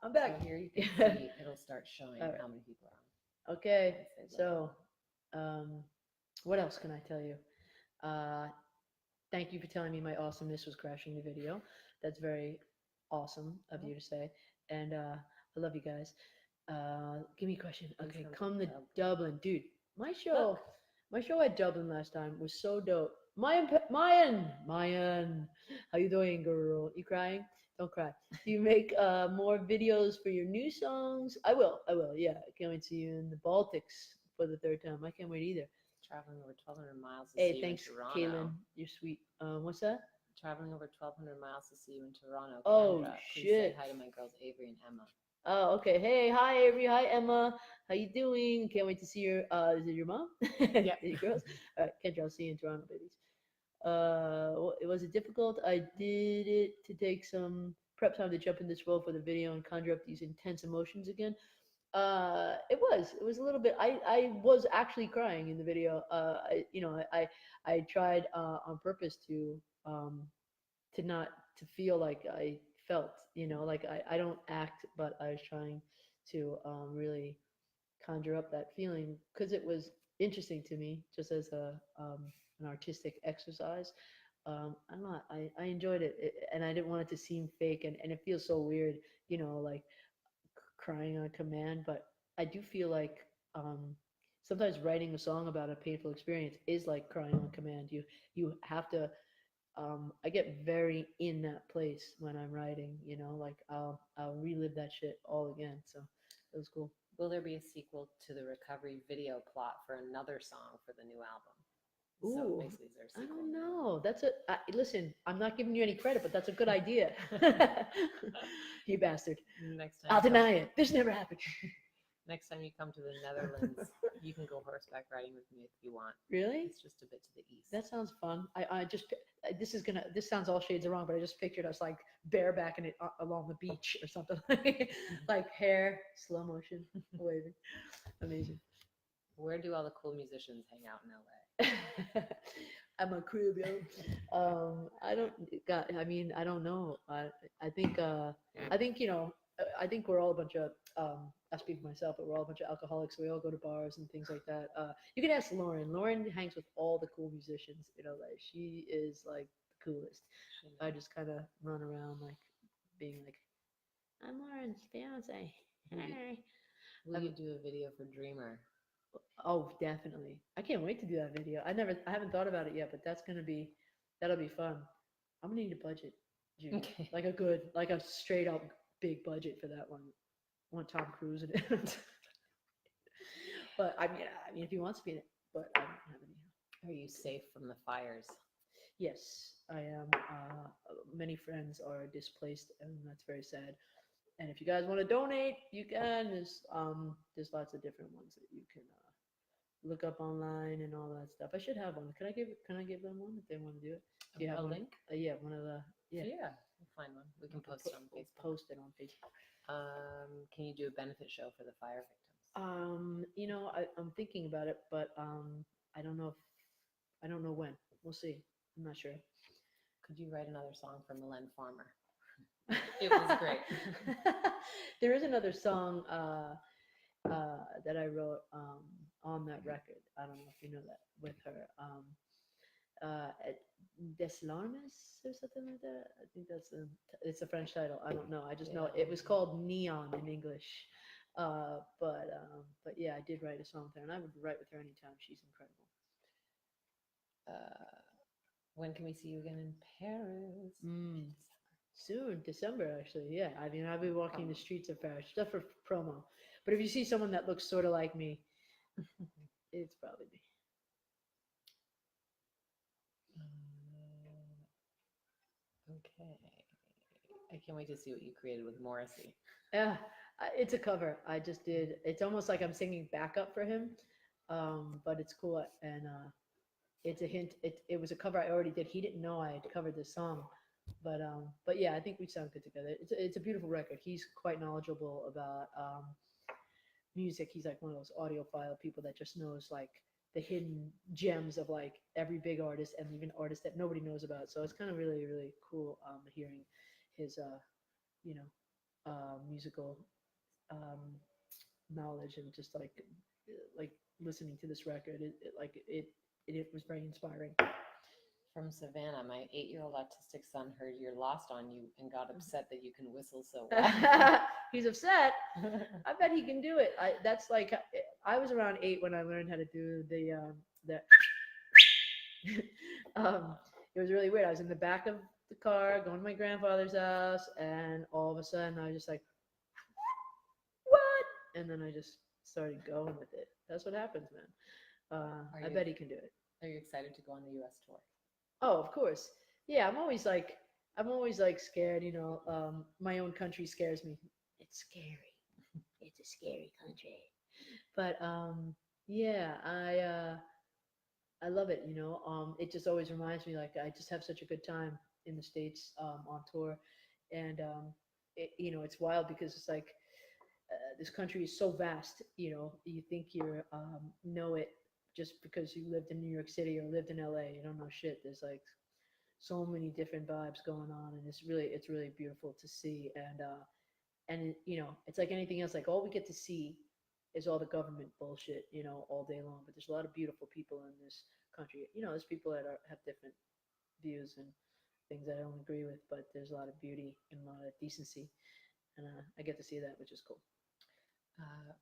I'm back. So here you can see it'll start showing All right. how many people are on. Okay. I say So, um, what else can I tell you? Uh, Thank you for telling me my awesomeness was crashing the video. That's very awesome of Oh, you to say. And I love you guys. Give me a question. please Okay, come to come to Dublin. Dublin, dude. My Look, show, my show at Dublin last time was so dope. Mayan, how you doing, girl? You crying? Don't cry. Do you make more videos for your new songs? I will. Yeah, I can't wait to see you in the Baltics for the third time. I can't wait either. traveling over 1,200 miles to Hey, see you in thanks, Toronto. Kaylin. You're sweet. What's that? Traveling over 1,200 miles to see you in Toronto. Oh Kendra, please say shit. hi to my girls Avery and Emma. Oh, okay. Hey, hi Avery, hi Emma. How you doing? Can't wait to see your is it your mom? Yep. Your girls? All right, Kendra, I'll see you in Toronto, babies. Was it difficult? I did it to take some prep time to jump in this role for the video and conjure up these intense emotions again. It was a little bit. I was actually crying in the video. I tried on purpose um to not to feel like I felt, like I don't act, but I was trying to really conjure up that feeling because it was interesting to me just as an artistic exercise. I'm not, I enjoyed and I didn't want it to seem fake and it feels so weird, like crying on command, but I do feel like sometimes writing a song about a painful experience is like crying on command. You have to I get very in that place when I'm writing, like I'll relive that shit all again. So it was cool. Will there be a sequel to the recovery video plot for another song for the new album? So Ooh, basically, is there a I sequel? don't know. Listen, I'm not giving you any credit, but that's a good idea. You bastard. Next time I'll you come, deny it. This never happened. next time you come to the Netherlands, you can go horseback riding with me if you want. Really? It's just a bit to the east. That sounds fun. This sounds all shades of wrong, but I just pictured us like barebacking it along the beach or something, like hair, slow motion, waving. Amazing. Where do all the cool musicians hang out in LA? I'm a crib, yo. I don't got. I mean, I don't know. I think. I think I think we're all a bunch of. I speak for myself, but we're all a bunch of alcoholics. So we all go to bars and things like that. You can ask Lauren. Lauren hangs with all the cool musicians in LA. She is like the coolest. I just kind of run around like being like, I'm Lauren's fiance. Will you, Hey. will you do a video for Dreamer? Oh, definitely. I can't wait to do that video. I haven't thought about it yet, but that'll be fun. I'm gonna need a budget, Judy. Okay. Like a straight up big budget for that one. I want Tom Cruise in it. But I mean, if he wants to be in it, but I don't have any. Are you safe from the fires? Yes, I am. Many friends are displaced, and that's very sad. And if you guys want to donate, you can. There's lots of different ones that you can look up online and all that stuff. I should have one. Can I give them one if they want to do it? Do you have A one? link? Yeah, one of the yeah. Yeah, we'll find one. We can post it on We'll Facebook. post it on Facebook. Can you do a benefit show for the fire victims? I'm thinking about it, but I don't know if I don't know when. We'll see. I'm not sure. Could you write another song for Mylène Farmer? It was great. There is another song that I wrote on that record. I don't know if you know that with her. Des Larmes or something like that. I think it's a French title. I don't know. I just know Yeah. it was called Neon in English. But yeah, I did write a song with her, and I would write with her anytime. She's incredible. Uh, when can we see you again in Paris? Mm. Soon, December actually. Yeah, I mean, I'll be walking the streets of Paris just for promo. But if you see someone that looks sort of like me, it's probably me. Okay. I can't wait to see what you created with Morrissey. Yeah, it's a cover. I just did. It's almost like I'm singing backup for him, but it's cool and it's a hint. It was a cover I already did. He didn't know I had covered this song, but yeah, I think we sound good together. It's a beautiful record. He's quite knowledgeable about music. He's like one of those audiophile people that just knows like the hidden gems of like every big artist and even artists that nobody knows about. So it's kind of really cool hearing his you know musical um, knowledge, and just like listening to this record, it was very inspiring. From Savannah, my 8-year-old autistic son heard You're Lost on You and got upset that you can whistle so well. He's upset. I bet he can do it. That's like I was around 8 when I learned how to do the um, it was really weird. I was in the back of the car going to my grandfather's house, and all of a sudden I was just like, what? And then I just started going with it. That's what happens, man. I bet he can do it. Are you excited to go on the U.S. tour? Oh, of course. Yeah, I'm always like scared, you know. My own country scares me. It's scary. It's a scary country. But yeah, I love it, you know. It just always reminds me like I just have such a good time in the States on tour. And you know, it's wild because it's like this country is so vast, you know. You think you know it just because you lived in New York City or lived in LA. You don't know shit. There's like so many different vibes going on, and it's really beautiful to see. And you know, it's like anything else. Like all we get to see is all the government bullshit, you know, all day long. But there's a lot of beautiful people in this country. You know, there's people that have different views and things that I don't agree with, but there's a lot of beauty and a lot of decency, and I get to see that, which is cool. Uh,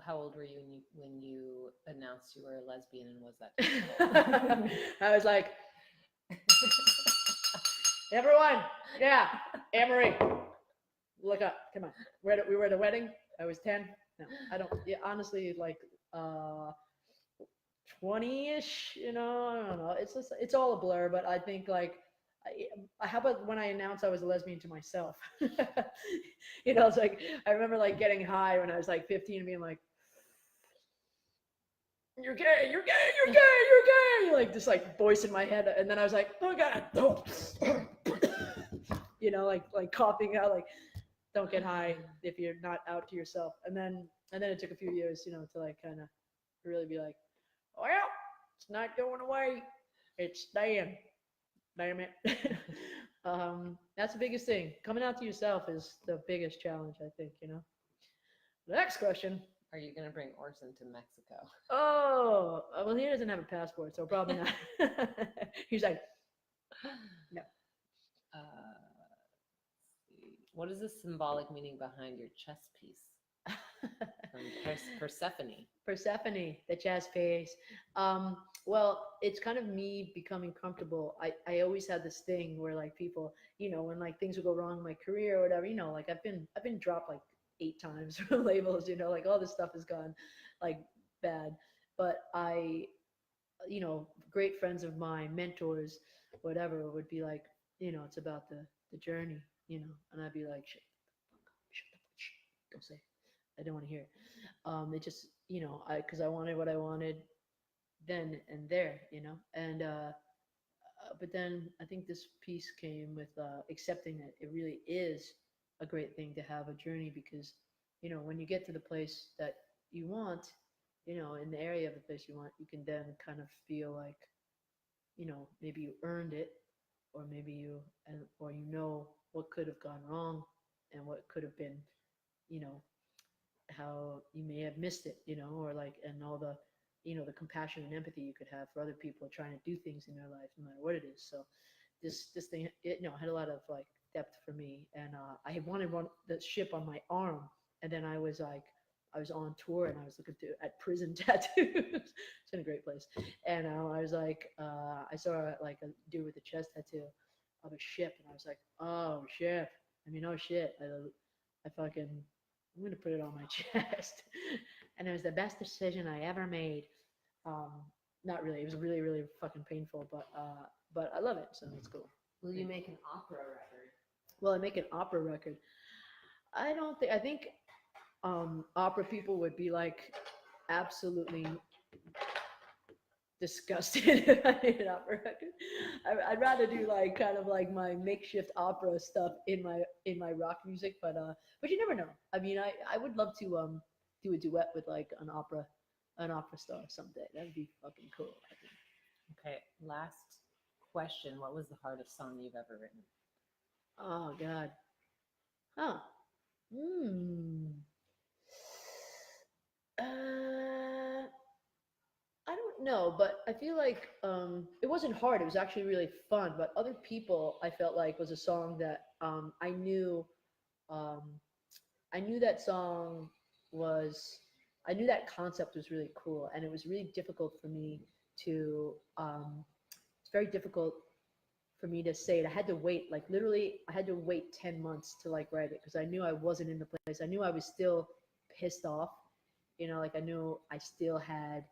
how old were you when you announced you were a lesbian, and was that difficult? I was like, everyone, yeah, Anne-Marie, look up, come on. We were at a wedding. I was 10. No, I don't. Yeah, honestly, like 20-ish. You know, I don't know. It's all a blur. But I think like, how about when I announced I was a lesbian to myself? You know, it's like I remember like getting high when I was like 15 and being like, "You're gay, you're gay, you're gay, you're gay," like this like voice in my head, and then I was like, "Oh God," you know, like coughing out, like don't get high if you're not out to yourself. And then it took a few years, you know, to like kind of really be like, well, it's not going away, it's staying. Damn it. That's the biggest thing. Coming out to yourself is the biggest challenge, I think. You know. Next question. Are you going to bring Orson to Mexico? Oh, well, he doesn't have a passport, so probably not. He's like, no. What is the symbolic meaning behind your chess piece? Persephone. Persephone, the chess piece. Well, it's kind of me becoming comfortable. I always had this thing where like people, you know, when like things would go wrong in my career or whatever, you know, like I've been dropped like 8 times from labels, you know, like all this stuff has gone like bad. But you know, great friends of mine, mentors, whatever, would be like, you know, it's about the journey, you know, and I'd be like, shut the fuck up, shut the fuck, shh, don't say it. I don't want to hear it. It just, you know, because I wanted what I wanted then and there, you know, and but then I think this piece came with accepting that it really is a great thing to have a journey, because you know when you get to the place that you want, you know, in the area of the place you want, you can then kind of feel like, you know, maybe you earned it, or maybe or you know what could have gone wrong and what could have been, you know, how you may have missed it, you know, or like, and all the, you know, the compassion and empathy you could have for other people trying to do things in their life, no matter what it is. So this thing, it, you know, had a lot of like depth for me, and I had wanted the ship on my arm, and then I was like, I was on tour and I was looking at prison tattoos. It's in a great place, and I was like, I saw like a dude with a chest tattoo of a ship, and I was like, oh ship. I mean, oh shit. I fucking I'm gonna put it on my chest. And it was the best decision I ever made. Um, Not really. It was really, really fucking painful, but I love it, so it's cool. Will you make an opera record? Well, I make an opera record. I don't think. I think opera people would be like absolutely disgusted if I made an opera record. I'd rather do like kind of like my makeshift opera stuff in my rock music, but you never know. I mean, I would love to do a duet with like an opera star someday. That'd be fucking cool, I think. Okay, last question. What was the hardest song you've ever written? Oh God. Huh. Hmm. I don't know, but I feel like it wasn't hard. It was actually really fun. But other people, I felt like was a song that um, I knew that song was. I knew that concept was really cool, and it was really difficult for me to. It's very difficult for me to say it. I had to wait, like literally, I had to wait 10 months to like write it because I knew I wasn't in the place. I knew I was still pissed off. Like I knew I still had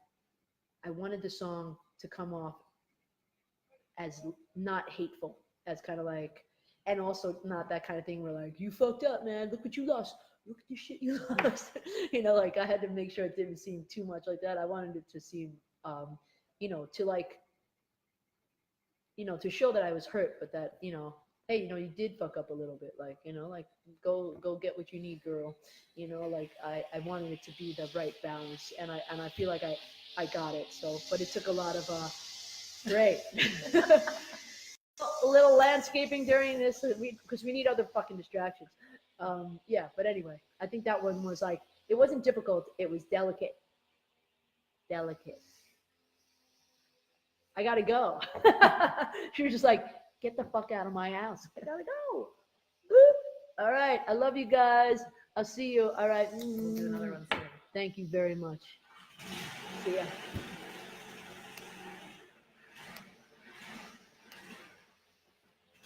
I wanted the song to come off as not hateful, as kind of like, and also not that kind of thing where like, you fucked up, man. Look what you lost. Look at the shit you lost. Like I had to make sure it didn't seem too much like that. I wanted it to seem, to like, to show that I was hurt, but that, hey, you did fuck up a little bit. Like, like go get what you need, girl. Like I wanted it to be the right balance, and I feel like I got it. So, but it took a lot of great. A little landscaping during this because we need other fucking distractions. Yeah, but anyway, I think that one was like it wasn't difficult. It was delicate. Delicate. I gotta go. She was just like, get the fuck out of my house. I gotta go. All right. I love you guys. I'll see you. All right. We'll do another one soon. Thank you very much. See ya.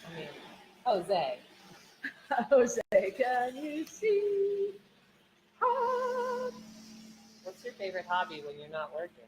I mean, Jose. Jose, can you see? What's your favorite hobby when you're not working?